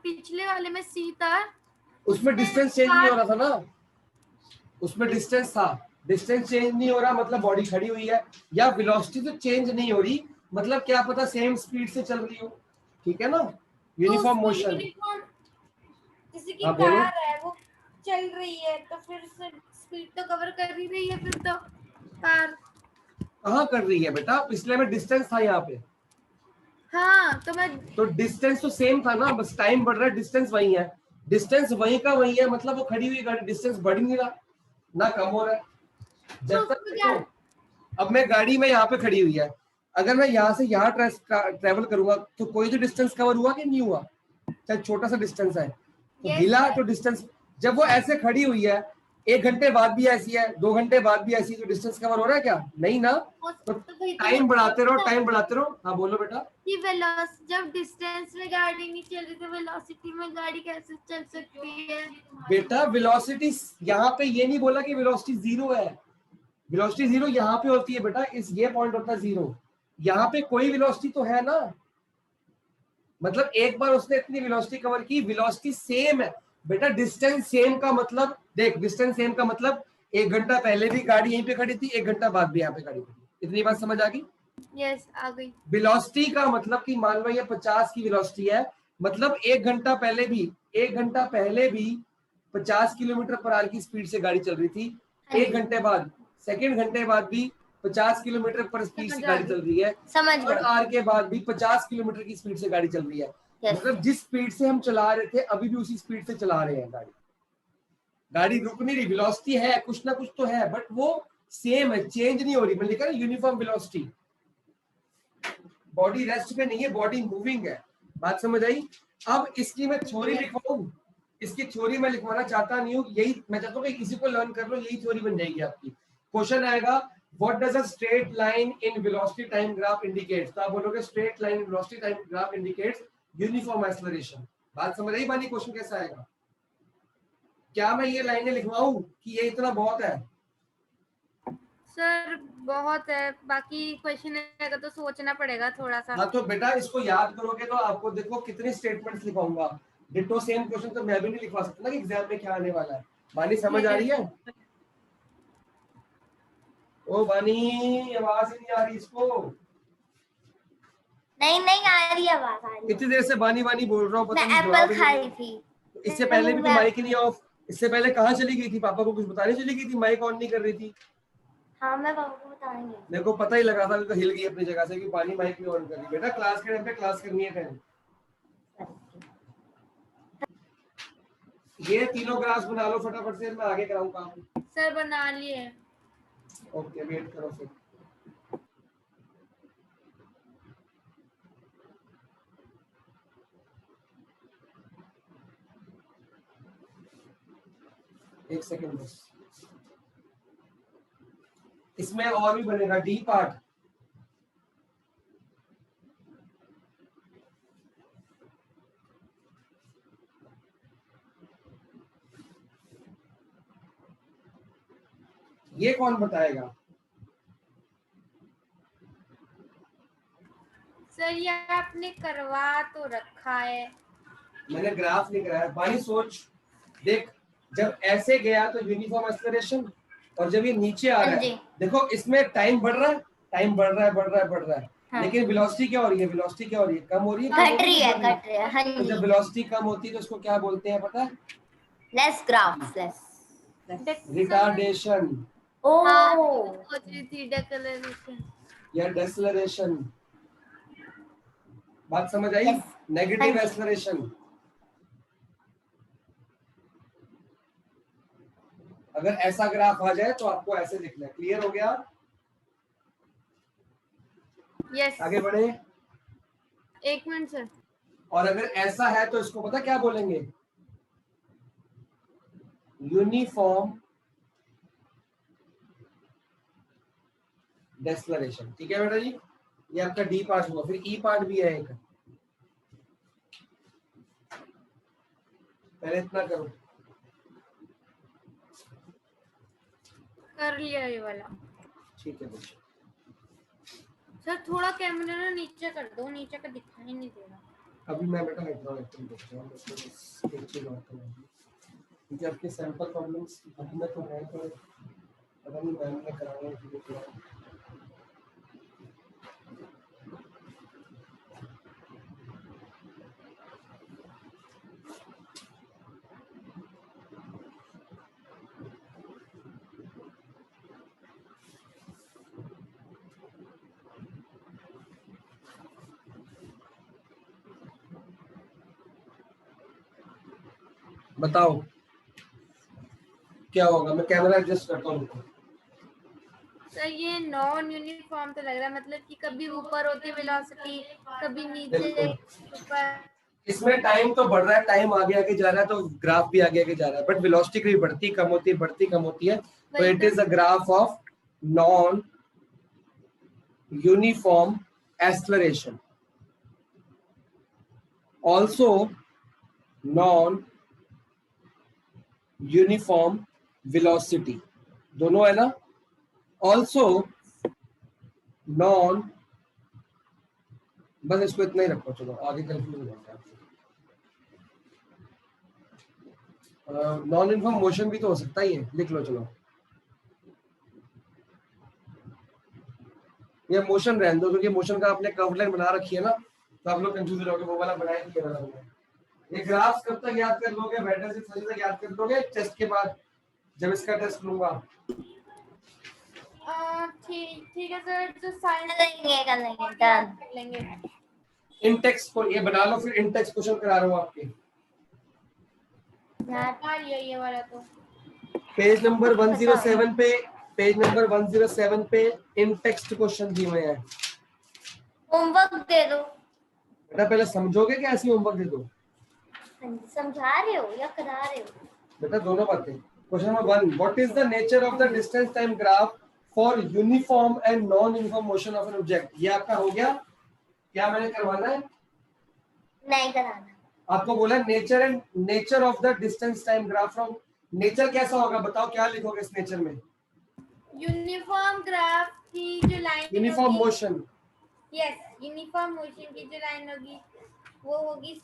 पिछले वाले में सी था उसमें डिस्टेंस चेंज नहीं हो रहा था ना, उसमें डिस्टेंस था, डिस्टेंस चेंज नहीं हो रहा, मतलब बॉडी खड़ी हुई है। या वेलोसिटी तो चेंज नहीं हो रही, मतलब क्या पता सेम स्पीड से चल रही हो। ठीक है ना, यूनिफॉर्म मोशन। जैसे कि हाँ बोलो। कार है वो चल रही है तो फिर स्पीड तो कवर कर ही रही है फिर तो कार। कहाँ कर रही है बेटा? पिछले में डिस्टेंस था यहाँ पे, हाँ तो मैं तो डिस्टेंस तो सेम था ना, बस टाइम बढ़ रहा है, डिस्टेंस वही है। डिस्टेंस वही का वही है, मतलब वो खड़ी हुई गाड़ी, डिस्टेंस बढ़ नहीं रहा ना कम हो रहा है। जब तक देखो, अब मैं गाड़ी में यहाँ पे खड़ी हुई है, अगर मैं यहाँ से यहाँ ट्रेवल करूंगा तो कोई तो डिस्टेंस कवर हुआ कि नहीं हुआ? चाहे छोटा सा डिस्टेंस है, तो Yes, हिला sir. तो डिस्टेंस। जब वो ऐसे खड़ी हुई है, 1 घंटे बाद भी ऐसी है, 2 घंटे बाद भी ऐसी, तो डिस्टेंस कवर हो रहा है क्या? नहीं ना। तो टाइम बढ़ाते रहो, टाइम बढ़ाते रहो। हाँ बोलो बेटा। कि वेलोसिटी जब डिस्टेंस में गाड़ी नहीं चल रही तो वेलोसिटी में गाड़ी कैसे चल सकती है? बेटा वेलोसिटी यहाँ पे ये नहीं बोला कि वेलोसिटी 0 है। वेलोसिटी 0 यहाँ पे होती है बेटा, इस ये पॉइंट होता है 0। यहाँ पे कोई वेलोसिटी तो है ना, मतलब एक बार उसने इतनी वेलोसिटी कवर की, वेलोसिटी सेम है बेटा। डिस्टेंस सेम का मतलब देख, डिस्टेंस सेम का मतलब 1 घंटा पहले भी गाड़ी यहीं पे खड़ी थी, 1 घंटा बाद भी यहाँ पे खड़ी थी। इतनी बात समझ आ गई? यस आ गई। वेलोसिटी का मतलब कि मान लो ये 50 की वेलोसिटी है, मतलब 1 घंटा पहले भी 50 किलोमीटर पर आवर की स्पीड से गाड़ी चल रही थी। 1 घंटे बाद, सेकेंड घंटे बाद भी 50 किलोमीटर पर स्पीड से गाड़ी चल रही है। समझ और गए। आर के बाद भी 50 किलोमीटर की स्पीड से गाड़ी चल रही है। Yes. मतलब जिस स्पीड से हम चला रहे थे अभी भी उसी स्पीड से चला रहे हैं गाड़ी। गाड़ी रुक नहीं रही, वेलोसिटी है, कुछ ना कुछ तो है, बट वो सेम है, चेंज नहीं हो रही। मैंने लिखा ना यूनिफॉर्म वेलोसिटी। बॉडी रेस्ट पे नहीं है, बॉडी मूविंग है। बात समझ आई? अब इसकी मैं थ्योरी लिखवाऊं, इसकी थ्योरी मैं लिखवाना चाहता नहीं हूँ, यही मैं चाहता हूँ कि किसी को लर्न कर लो, यही थ्योरी बन जाएगी आपकी। क्वेश्चन आएगा, what does a straight line in velocity time graph indicates? तो आप बोलोगे straight line in velocity time graph indicates uniform acceleration. बात समझ आई बानी? क्वेश्चन कैसा आएगा? क्या मैं ये लाइनें लिखवाऊं कि ये इतना बहुत है? सर बहुत है, बाकी क्वेश्चन आएगा तो सोचना पड़ेगा थोड़ा सा। हाँ तो बेटा इसको याद करोगे तो आपको देखो कितने स्टेटमेंट्स लिखवाऊंगा। डिटो सेम क्वेश्चन तो मैं भी नहीं लिखवा सकता ना कि एग्जाम में क्या आने वाला है। बानी समझ आ रही है? ओ बानी आवाज ही नहीं आ रही इसको। नहीं नहीं आ रही आवाज, आ रही है। इतनी देर से बानी बानी बोल रहा हूँ, पता मैं नहीं जवाब एप्पल ही खा नहीं। रही थी। इससे मेरे पहले भी मुंह तो में माइक नहीं ऑफ, इससे पहले कहाँ चली गई थी? पापा को कुछ बताने चली गई थी, माइक ऑन नहीं कर रही थी। हाँ मैं पापा को बताऊंगी। मेरे को पता ही लगा था तो हिल गई अपनी जगह से कि पानी माइक नहीं ऑन कर रही। बेटा क्लास के टाइम पे क्लास करनी है टाइम। ये तीनों ग्राफ बना लो फटाफट से, मैं आगे कराऊं काम। सर बना लिए। ओके वेट करो फिर। एक सेकंड बस। इसमें और भी बनेगा डी पार्ट। ये कौन बताएगा? सर ये आपने करवा तो रखा है। मैंने ग्राफ नहीं कराया। बानी सोच, देख जब ऐसे गया तो यूनिफॉर्म एक्सेलरेशन, और जब ये नीचे आ रहा हाँ है जी। देखो इसमें टाइम बढ़ रहा है, टाइम बढ़ रहा है बढ़ रहा है बढ़ रहा है। हाँ। लेकिन वेलोसिटी क्या हो रही है? वेलोसिटी क्या हो रही है? कम हो रही है, कम हो घट रही है, बढ़ रही घट रही है। हाँ तो जी। जब वेलोसिटी कम होती है तो उसको क्या बोलते हैं पता है? Less graph, less. रिटार्डेशन हाँ ओह। सोच रही थी डेकलरेशन। या डेसलरेशन। बात समझ आई? यस। नेगेटिव हाँ जी। एक्सेलरेशन। अगर ऐसा ग्राफ आ जाए तो आपको ऐसे लिखना है। क्लियर हो गया? यस। आगे बढ़े। एक मिनट सर। और अगर ऐसा है तो इसको पता क्या बोलेंगे? यूनिफॉर्म डेसलरेशन। ठीक है बेटा जी, ये आपका डी पार्ट हुआ। फिर ई पार्ट भी है एक, पहले इतना करो। कर लिया ये वाला। ठीक है बच्चे। सर थोड़ा कैमरा ना नीचे कर दो, नीचे का दिखाई नहीं दे रहा। अभी मैं बेटा हट रहा हूँ, एकदम देखता हूँ एक चीज और करूँगी क्योंकि आपके सैंपल प्रॉब्लम्स अभी में तो है, तो पता नहीं मैम ने कराया है कि नहीं कराया। बताओ क्या होगा? मैं कैमरा एडजस्ट करता हूँ। सर ये नॉन यूनिफॉर्म तो लग रहा है, मतलब कि कभी ऊपर होती है वेलोसिटी, कभी नीचे ऊपर। इसमें टाइम तो बढ़ रहा है, टाइम आगे आगे जा रहा है तो ग्राफ भी आगे आगे जा रहा है, बट वेलोसिटी कभी बढ़ती कम होती है, बढ़ती कम होती है। तो it is a graph of non uniform acceleration, also non uniform velocity, दोनों है ना। ऑल्सो नॉन, बस इसको इतना ही रखो, चलो आगे कंफ्यूज हो जाता है। नॉन यूनिफॉर्म मोशन भी तो हो सकता ही है, लिख लो चलो। ये मोशन रहने दो क्योंकि मोशन का आपने कर्व लाइन बना रखी है ना, तो आप लोग कंफ्यूज रहोगे वो वाला बनाया नहीं वाला हमने। ये ग्राफ कब तक याद कर लोगे? बेटर से थर्सडे तक याद कर लोगे, टेस्ट के बाद जब इसका टेस्ट लूंगा। ठीक ठीक है सर, जो साइंस कर लेंगे डन। कर लेंगे। इन टेक्स्ट को ये बना लो, फिर इन टेक्स्ट क्वेश्चन करा रहा हूँ आपके। बता लिया ये वाला तो। पेज नंबर 107 पे, पेज नंबर 107 पे इन टेक्स्ट क्वेश्चन दिए हुए हैं। होमवर्क दे दो। बेटा पहले समझोगे कि ऐसे होमवर्क दे दो? समझा रहे हो या करा रहे हो? बेटा दोनों बातें। Question number 1, what is the nature of the distance time graph for uniform and non uniform motion of an object? ये आपका हो गया। क्या मैंने करवाना है? नहीं कराना। आपको बोला nature of the distance time graph from nature कैसा होगा बताओ, क्या लिखोगे इस नेचर में? यूनिफॉर्म ग्राफ की जो line uniform motion. Yes, uniform motion की जो लाइन होगी वो होगी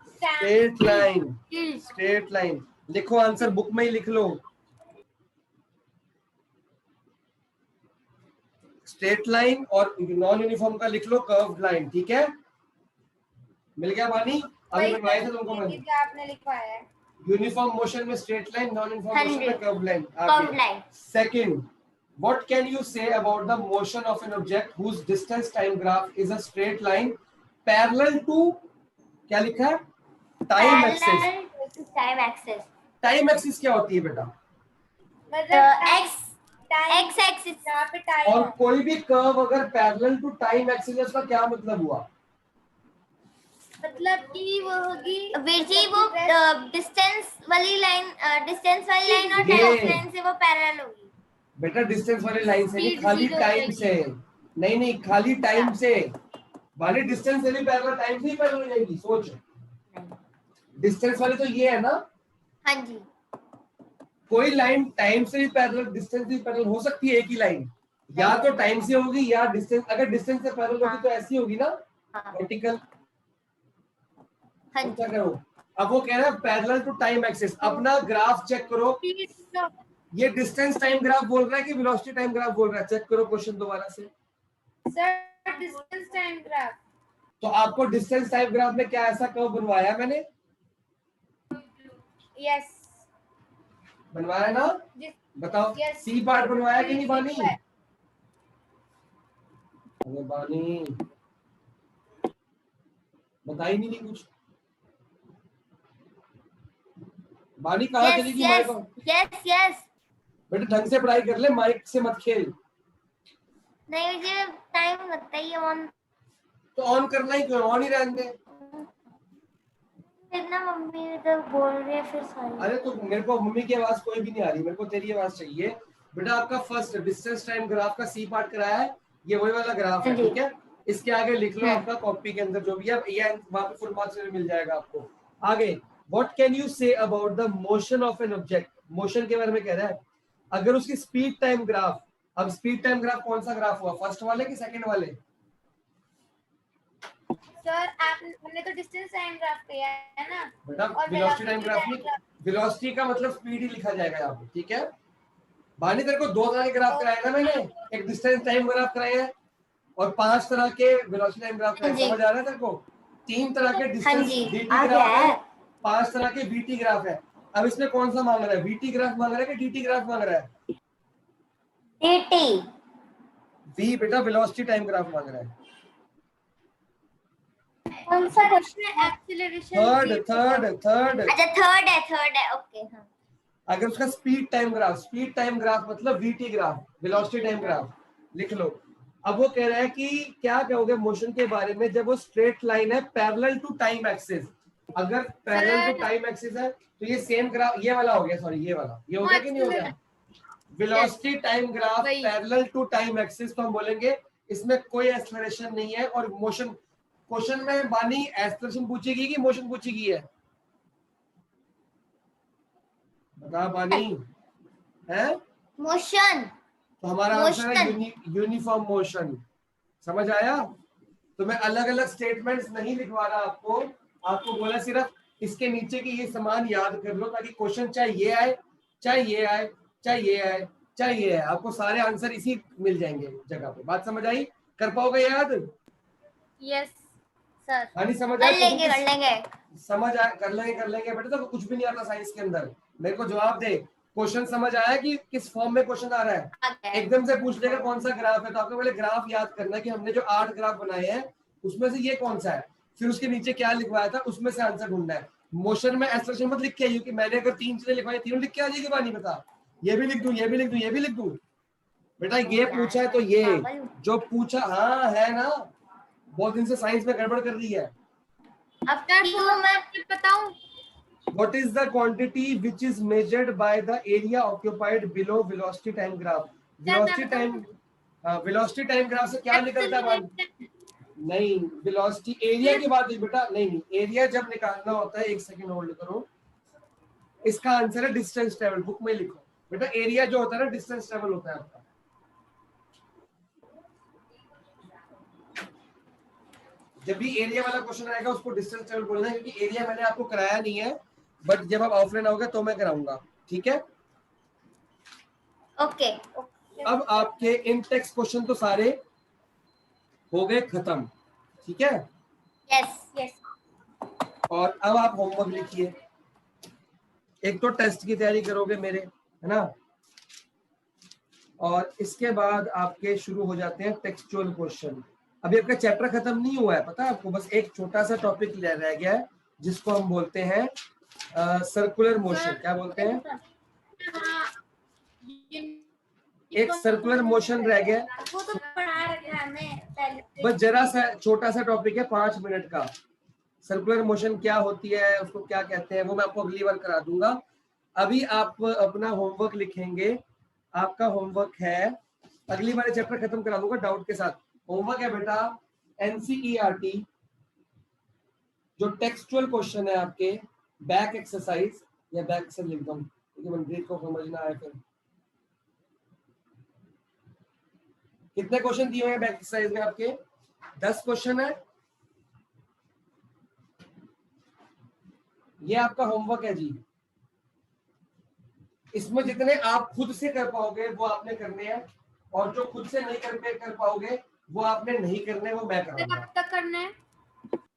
स्ट्रेट लाइन। स्ट्रेट लाइन लिखो, आंसर बुक में ही लिख लो। स्ट्रेट लाइन और नॉन यूनिफॉर्म का लिख लो कर्व्ड लाइन, ठीक है? मिल गया बानी? अभी बनवाए थे तुमको मैंने। जो आपने लिखवाया है यूनिफॉर्म मोशन में straight line, non uniform motion में 100 curved line. Curve line. Second, what can you say about the motion of an object whose distance time graph is a straight line parallel to, क्या लिखा है? Time axis. Parallel to time axis. Time axis क्या होती है बेटा? मतलब x axis. यहाँ पे टाइम और कोई भी कर्व अगर पैरेलल टू टाइम एक्सिस है उसका क्या मतलब हुआ? मतलब कि वो होगी वीरजी वो डिस्टेंस वाली लाइन और टाइम लाइन से वो पैरेलल होगी। बेटा डिस्टेंस वाली लाइन से नहीं, Speed खाली zero टाइम होगी। से। नहीं खाली टाइम से। वाली डिस्टेंस से भी पैरेलल, टाइम से ही पैरेलल हो जाएगी। सोच, डिस्टेंस वाली तो ये है ना। हाँ जी। कोई लाइन टाइम से भी पैरेलल, डिस्टेंस से भी पैरेलल हो सकती है। एक ही लाइन या तो टाइम से होगी या डिस्टेंस, अगर डिस्टेंस से पैरेलल होगी तो ऐसी होगी ना, वर्टिकल। हाँ क्या जी। करो? अब वो कह रहा है पैरेलल टू टाइम एक्सिस। अपना ग्राफ चेक करो, ये डिस्टेंस टाइम ग्राफ बोल रहा है कि वेलोसिटी टाइम ग्राफ बोल रहा है? चेक करो क्वेश्चन दोबारा से। Sir distance time graph. तो आपको डिस्टेंस टाइम ग्राफ में क्या ऐसा कर्व बनवाया मैंने? यस बनवाया ना? बताओ। Yes. सी पार्ट बनवाया कि नहीं बानी? अरे बानी बताई नहीं कुछ। बानी कहाँ चली गई? Mic yes. बेटा ढंग से पढ़ाई कर ले, माइक से मत खेल। नहीं मुझे टाइम लगता है ये ऑन। तो ऑन करना ही क्यों? ऑन ही रहने दे। फिर ना मम्मी इधर बोल रही है फिर सारी। अरे तो मेरे को मम्मी की आवाज कोई भी नहीं आ रही, मेरे को तेरी आवाज चाहिए। बेटा आपका फर्स्ट डिस्टेंस टाइम ग्राफ का सी पार्ट कराया है, ये वही वाला ग्राफ है, ठीक है? इसके आगे लिख लो आपका कॉपी के अंदर जो भी है, ये वहां पे फुल मार्क्स में मिल जाएगा आपको। आगे, what can you say about the motion of an object? Motion के बारे में कह रहा है। अगर उसकी स्पीड टाइम ग्राफ, अब स्पीड टाइम ग्राफ कौन सा ग्राफ हुआ, फर्स्ट वाले कि सेकंड वाले? सर हमने तो डिस्टेंस टाइम ग्राफ किया है ना। बेटा वेलोसिटी टाइम ग्राफ में वेलोसिटी का मतलब स्पीड ही लिखा जाएगा यहाँ पे, ठीक है? बानी तेरे को दो तरह के ग्राफ कराए ना मैंने, एक डिस्टेंस टाइम ग्राफ कराए हैं और 5 तरह के वेलोसिटी टाइम ग्राफ कराए। समझ आ रहा है तेरे को? 3 तरह के डिस्टेंस dt ग्राफ है, 5 तरह के vt ग्राफ है। अब इसमें कौन सा मांग रहा है? vt ग्राफ मांग रहा है कि dt ग्राफ मांग रहा है? dt। v बेटा वेलोसिटी टाइम ग्राफ मांग रहा है। कौन सा क्वेश्चन? एक्सीलरेशन। थर्ड। अच्छा थर्ड है ओके। हाँ अगर उसका स्पीड टाइम ग्राफ मतलब vt graph, velocity time graph लिख लो। अब वो कह रहा है कि क्या कहोगे मोशन के बारे में जब वो स्ट्रेट लाइन है पैरेलल टू टाइम एक्सिस? अगर पैरेलल टू टाइम एक्सिस है तो ये सेम ग्राफ, ये वाला हो गया, सॉरी ये वाला, ये हो गया कि नहीं हो गया? Velocity time graph parallel to time axis, तो हम बोलेंगे इसमें कोई एक्सेलरेशन नहीं है। और मोशन, क्वेश्चन में बानी एक्सेलरेशन पूछेगी कि मोशन पूछेगी है? बता बानी। है मोशन। तो हमारा आंसर है यूनिफॉर्म मोशन। समझ आया? तो मैं अलग अलग स्टेटमेंट्स नहीं लिखवा रहा आपको बोला सिर्फ इसके नीचे की ये समान याद कर लो, ताकि क्वेश्चन चाहे ये आए चाहे ये आए चाहे ये आए चाहे ये आए, आपको सारे आंसर इसी मिल जाएंगे जगह पे। बात समझ आई? कर पाओगे याद? Yes sir. हानी समझ कर आया? लेंगे समझ आया? कर लेंगे बेटा। तो कुछ भी नहीं आता साइंस के अंदर, मेरे को जवाब दे। क्वेश्चन समझ आया कि किस फॉर्म में क्वेश्चन आ रहा है? एकदम से पूछ लेगा कौन सा ग्राफ है, तो आपको पहले ग्राफ याद करना है कि हमने जो 8 ग्राफ बनाए हैं उसमें से ये कौन सा है, फिर उसके नीचे क्या लिखवाया था उसमें से आंसर ढूंढना है। मोशन में एक्सेलरेशन मत लिख के आइए कि मैंने अगर 3 चीजें लिखवाई, तीनों लिख के आ जाएगी बानी। बता, ये भी लिख दूं, ये भी लिख दूं, ये भी लिख दूं? बेटा ये पूछा है तो ये जो पूछा, हाँ है ना, बहुत दिन से साइंस में गड़बड़ कर रही है। अब मैं बताऊं? What is the quantity which is measured by the area occupied below velocity time graph? Velocity time graph से क्या निकलता है? नहीं, वेलोसिटी एरिया की बात है बेटा। नहीं, एरिया जब निकालना होता है, एक सेकंड होल्ड करो। इसका आंसर है डिस्टेंस ट्रेवल। बुक में लिखो बेटा, एरिया जो होता है ना डिस्टेंस ट्रेवल होता है आपका। जब भी एरिया वाला क्वेश्चन आएगा उसको डिस्टेंस ट्रेवल बोलना है, क्योंकि एरिया मैंने आपको कराया नहीं है, बट जब आप ऑफलाइन आओगे तो मैं कराऊंगा, ठीक है। ओके। अब आपके इन टेक्स्ट क्वेश्चन तो सारे हो गए खत्म, ठीक है। Yes yes. और अब आप होमवर्क लिखिए। एक तो टेस्ट की तैयारी करोगे मेरे, है ना, और इसके बाद आपके शुरू हो जाते हैं टेक्सचुअल क्वेश्चन। अभी आपका चैप्टर खत्म नहीं हुआ है, पता है आपको, बस एक छोटा सा टॉपिक रह गया है जिसको हम बोलते हैं सर्कुलर मोशन। क्या बोलते हैं? एक सर्कुलर मोशन रह गया। वो तो पढ़ा रखा है मैं पहले। बस जरा सा छोटा सा टॉपिक है 5 मिनट का। सर्कुलर मोशन क्या होती है, उसको क्या कहते हैं, वो मैं आपको अगली बार करा दूंगा। अभी आप अपना होमवर्क लिखेंगे। आपका होमवर्क है, अगली बार चैप्टर खत्म करा दूंगा डाउट के साथ। होमवर्क है बेटा एनसीईआरटी जो टेक्सचुअल क्वेश्चन है आपके, बैक एक्सरसाइज या बैक से लिख दूं क्योंकि मनप्रीत को समझना है। फिर कितने क्वेश्चन दिए हुए हैं बैक एक्सरसाइज में आपके? 10 क्वेश्चन है। ये आपका होमवर्क है जी। इसमें जितने आप खुद से कर पाओगे वो आपने करने हैं, और जो खुद से नहीं कर पाओगे वो आपने नहीं करने, वो मैं कराऊंगा। कब तक करना है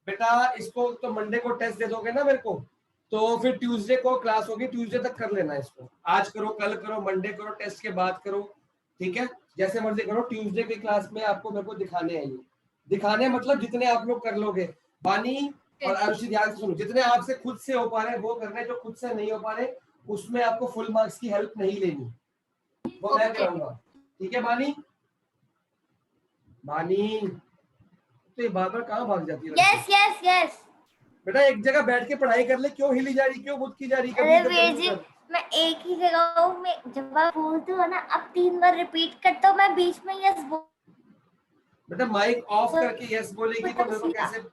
बेटा इसको तो मंडे को टेस्ट दे दोगे ना मेरे को, तो फिर ट्यूसडे को क्लास होगी, ट्यूसडे तक कर लेना इसको। आज करो, कल करो, मंडे करो, टेस्ट के बाद करो, ठीक है, जैसे मर्जी करो। ट्यूसडे की क्लास में आपको मेरे को दिखाने हैं, ये दिखाने मतलब जितने आप लोग कर लोगे। बानी और आरुषि ध्यान से सुनो, जितने आपसे खुद से हो पा रहे वो करने, जो खुद से नहीं हो पा रहे उसमें आपको फुल मार्क्स की हेल्प नहीं लेनी, वो मैं कराऊंगा, ठीक है। बानी तो ये बार बार कहाँ भाग जाती है? Yes yes yes. बेटा एक जगह बैठ के पढ़ाई कर ले, क्यों हिली जा रही, क्यों बुत की जा रही? अरे वीर जी, मैं एक ही जगह हूँ, मैं जब आप बोलते हो ना अब 3 बार रिपीट करता हूँ, मैं बीच में यस बोल। बेटा माइक ऑफ करके यस बोलेगी तो मेरे को कैसे,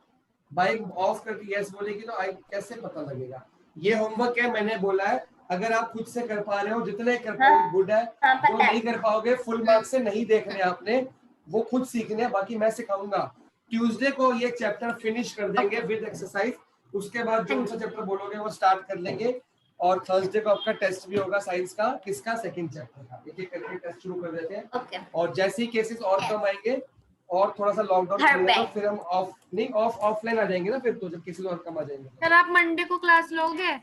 माइक ऑफ करके यस बोलेगी तो कैसे पता लगेगा? ये होमवर्क है, मैंने बोला है अगर आप खुद से कर पा रहे हो, जितने कर पाओगे गुड है, जो नहीं कर पाओगे फुल मार्क्स से नहीं देखने आपने, वो खुद सीखने, बाकी मैं सिखाऊंगा। ट्यूसडे को ये चैप्टर फिनिश कर देंगे विद एक्सरसाइज, उसके बाद जो सा चैप्टर बोलोगे वो स्टार्ट कर लेंगे, और थर्सडे को आपका टेस्ट भी होगा साइंस का। किसका? सेकंड चैप्टर का। एक एक करके टेस्ट शुरू कर देते हैं, और जैसे ही केसेस और कम आएंगे और थोड़ा सा लॉकडाउन खुलेगा तो फिर हम ऑफलाइन आ जाएंगे ना, फिर तो जब केसेस और कम आ जाएंगे। सर आप मंडे को क्लास लोगे?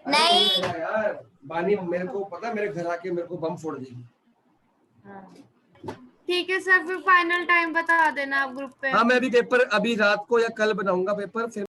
नहीं यार बानी, मेरे को पता है मेरे घर आके मेरे को बम फोड़ देगी। ठीक है सर, फिर फाइनल टाइम बता देना आप ग्रुप पे। हाँ मैं अभी पेपर अभी रात को या कल बनाऊंगा पेपर, फिर